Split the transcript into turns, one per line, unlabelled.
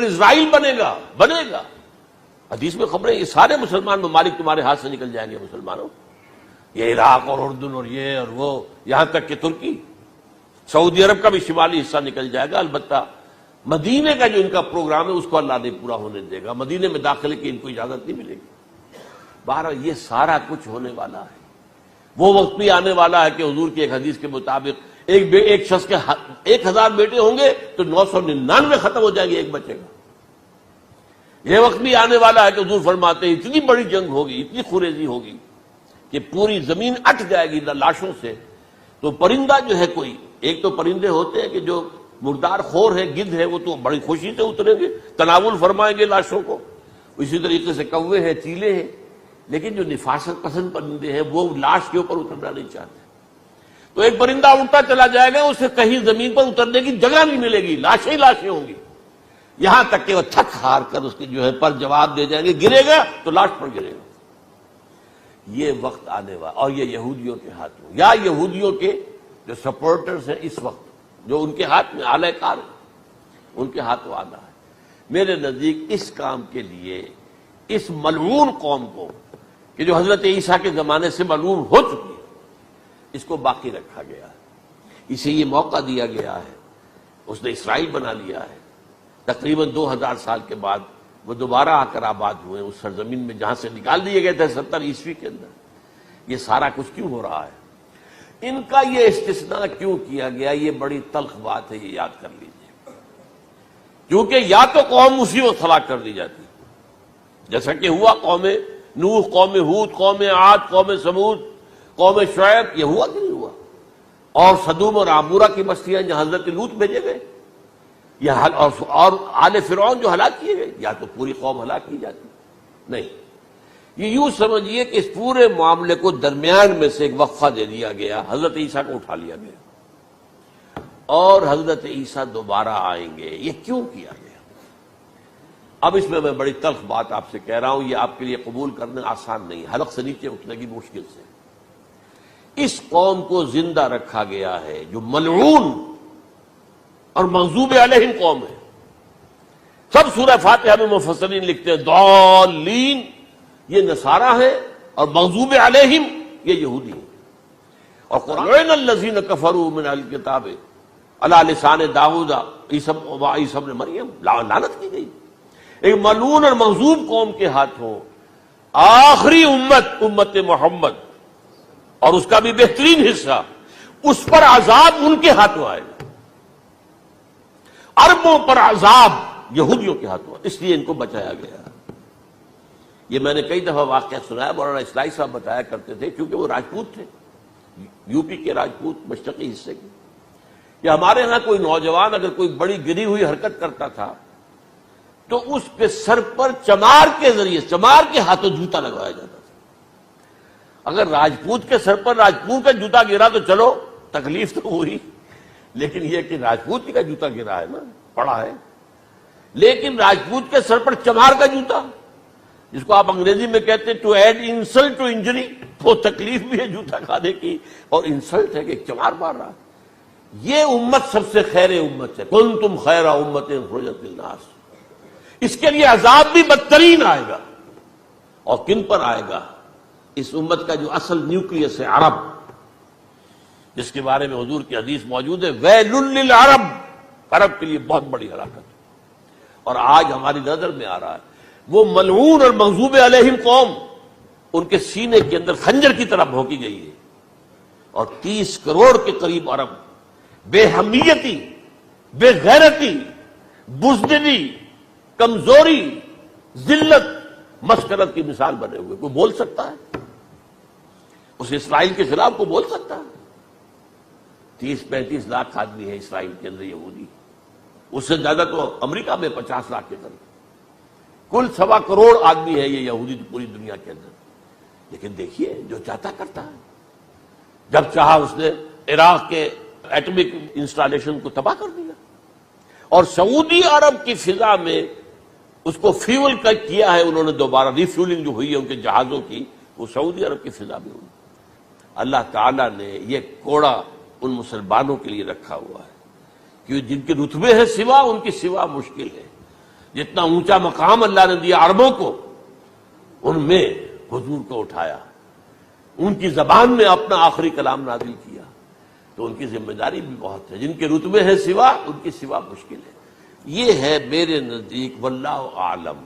پھر اسرائیل بنے گا. حدیث میں خبریں یہ سارے مسلمان ممالک تمہارے ہاتھ سے نکل جائیں گے مسلمانوں. یہ عراق اور اردن اور یہ اور وہ، یہاں تک کہ ترکی، سعودی عرب کا بھی شمالی حصہ نکل جائے گا. البتہ مدینے کا جو ان کا پروگرام ہے اس کو اللہ نہیں پورا ہونے دے گا. مدینے میں داخلے کی ان کو اجازت نہیں ملے گی. بہرحال یہ سارا کچھ ہونے والا ہے. وہ وقت بھی آنے والا ہے کہ حضور کی ایک حدیث کے مطابق ایک شخص کے 1000 بیٹے ہوں گے تو 999 ختم ہو جائیں گے، ایک بچے گا. یہ وقت بھی آنے والا ہے کہ حضور فرماتے ہیں اتنی بڑی جنگ ہوگی، اتنی خوریزی ہوگی کہ پوری زمین اٹ جائے گی لاشوں سے. تو پرندہ جو ہے کوئی، ایک تو پرندے ہوتے ہیں کہ جو مردار خور ہے، گدھ ہے، وہ تو بڑی خوشی سے اتریں گے، تناول فرمائیں گے لاشوں کو. اسی طریقے سے کوے ہیں، چیلے ہیں. لیکن جو نفاست پسند پرندے ہیں وہ لاش کے اوپر اترنا نہیں چاہتے. تو ایک پرندہ اڑتا چلا جائے گا، اسے کہیں زمین پر اترنے کی جگہ نہیں ملے گی، لاشیں ہی لاشیں ہوں گی. یہاں تک کہ وہ تھک ہار کر اس کے جو ہے پر جواب دے جائیں گے، گرے گا تو لاش پر گرے گا. یہ وقت آنے والا، اور یہ یہودیوں کے ہاتھوں، یا یہودیوں کے جو سپورٹرز ہیں اس وقت، جو ان کے ہاتھ میں آلہ کار ہے، ان کے ہاتھوں آنا ہے. میرے نزدیک اس کام کے لیے اس ملعون قوم کو، کہ جو حضرت عیسیٰ کے زمانے سے ملعون ہو چکی ہے، اس کو باقی رکھا گیا ہے. اسے یہ موقع دیا گیا ہے. اس نے اسرائیل بنا لیا ہے. تقریباً 2000 سال کے بعد وہ دوبارہ آ کر آباد ہوئے اس سرزمین میں جہاں سے نکال دیے گئے تھے 70 عیسوی کے اندر. یہ سارا کچھ کیوں ہو رہا ہے؟ ان کا یہ استثناء کیوں کیا گیا؟ یہ بڑی تلخ بات ہے، یہ یاد کر لیجیے. کیونکہ یا تو قوم اسی وقت ہلاک کر دی جاتی، جیسا کہ ہوا قوم نوح، قوم ہود، قوم عاد، قوم سمود، قوم شعیب. یہ ہوا کہ نہیں ہوا؟ اور سدوم اور عمورہ کی بستیاں جہاں حضرت لوط بھیجے گئے، اور آل فرعون جو ہلاک کیے گئے. یا تو پوری قوم ہلاک کی جاتی، نہیں. یہ یوں سمجھیے کہ اس پورے معاملے کو درمیان میں سے ایک وقفہ دے دیا گیا، حضرت عیسیٰ کو اٹھا لیا گیا، اور حضرت عیسیٰ دوبارہ آئیں گے. یہ کیوں کیا گیا؟ اب اس میں بڑی تلخ بات آپ سے کہہ رہا ہوں، یہ آپ کے لیے قبول کرنا آسان نہیں، حلق سے نیچے اٹھنے کی مشکل سے. اس قوم کو زندہ رکھا گیا ہے جو ملعون اور مغضوب علیہم قوم ہے. سب سورہ فاتحہ میں مفسرین لکھتے ہیں ضالین، یہ نصارہ ہے، اور مغضوب علیہم یہ یہودی ہیں. اور قرآن الذین کفروا من الکتاب علی لسان داؤد عیسی ابن مریم، لعنت کی گئی. ایک ملعون اور مغضوب قوم کے ہاتھوں آخری امت محمد، اور اس کا بھی بہترین حصہ، اس پر عذاب ان کے ہاتھوں آئے گا. عربوں پر عذاب یہودیوں کے ہاتھوں، اس لیے ان کو بچایا گیا. یہ میں نے کئی دفعہ واقعہ سنایا، مولانا اسلائی صاحب بتایا کرتے تھے، کیونکہ وہ راجپوت تھے، یو پی کے راجپوت، مشرقی حصے کے. کہ ہمارے ہاں کوئی نوجوان اگر کوئی بڑی گری ہوئی حرکت کرتا تھا تو اس کے سر پر چمار کے ذریعے، چمار کے ہاتھوں جوتا لگوایا جاتا تھا. اگر راجپوت کے سر پر راجپوت کا جوتا گرا تو چلو تکلیف تو ہوئی، لیکن یہ کہ راجپوت کا جوتا گرا ہے نا، پڑا ہے. لیکن راجپوت کے سر پر چمار کا جوتا، جس کو آپ انگریزی میں کہتے ہیں to add insult to injury, وہ تکلیف بھی ہے جوتا کھانے کی، اور انسلٹ ہے کہ چمار مار رہا. یہ امت سب سے خیر امت ہے، کنتم خیر امت اخرجت للناس. اس کے لیے عذاب بھی بدترین آئے گا. اور کن پر آئے گا؟ اس امت کا جو اصل نیوکلیس ہے، عرب، جس کے بارے میں حضور کی حدیث موجود ہے ویل للعرب، عرب کے لیے بہت بڑی ہلاکت. اور آج ہماری نظر میں آ رہا ہے وہ ملعون اور مغضوب علیہم قوم، ان کے سینے کے اندر خنجر کی طرح بھونکی گئی ہے. اور 30 کروڑ کے قریب عرب بے حمیتی، بے غیرتی، بزدلی، کمزوری، ذلت، مسکرت کی مثال بنے ہوئے. کوئی بول سکتا ہے اس اسرائیل کے خلاف؟ کوئی بول سکتا ہے؟ 30-35 لاکھ آدمی ہے اسرائیل کے اندر یہودی، اس سے زیادہ تو امریکہ میں 50 لاکھ کے قریب. کل 1.25 کروڑ آدمی ہے یہ یہودی پوری دنیا کے اندر. لیکن دیکھیے جو چاہتا کرتا ہے. جب چاہا اس نے عراق کے ایٹمک انسٹالیشن کو تباہ کر دیا، اور سعودی عرب کی فضا میں اس کو فیول کیا ہے انہوں نے. دوبارہ ری فیولنگ جو ہوئی ہے ان کے جہازوں کی، وہ سعودی عرب کی فضا میں ہوئی. اللہ تعالیٰ نے یہ کوڑا ان مسلمانوں کے لیے رکھا ہوا ہے کہ جن کے رتبے ہیں سوا، ان کی سوا مشکل ہے. جتنا اونچا مقام اللہ نے دیا عربوں کو، ان میں حضور کو اٹھایا، ان کی زبان میں اپنا آخری کلام نازل کیا، تو ان کی ذمہ داری بھی بہت ہے۔ جن کے رتبے ہیں سوا، ان کی سوا مشکل ہے۔ یہ ہے میرے نزدیک واللہ اعلم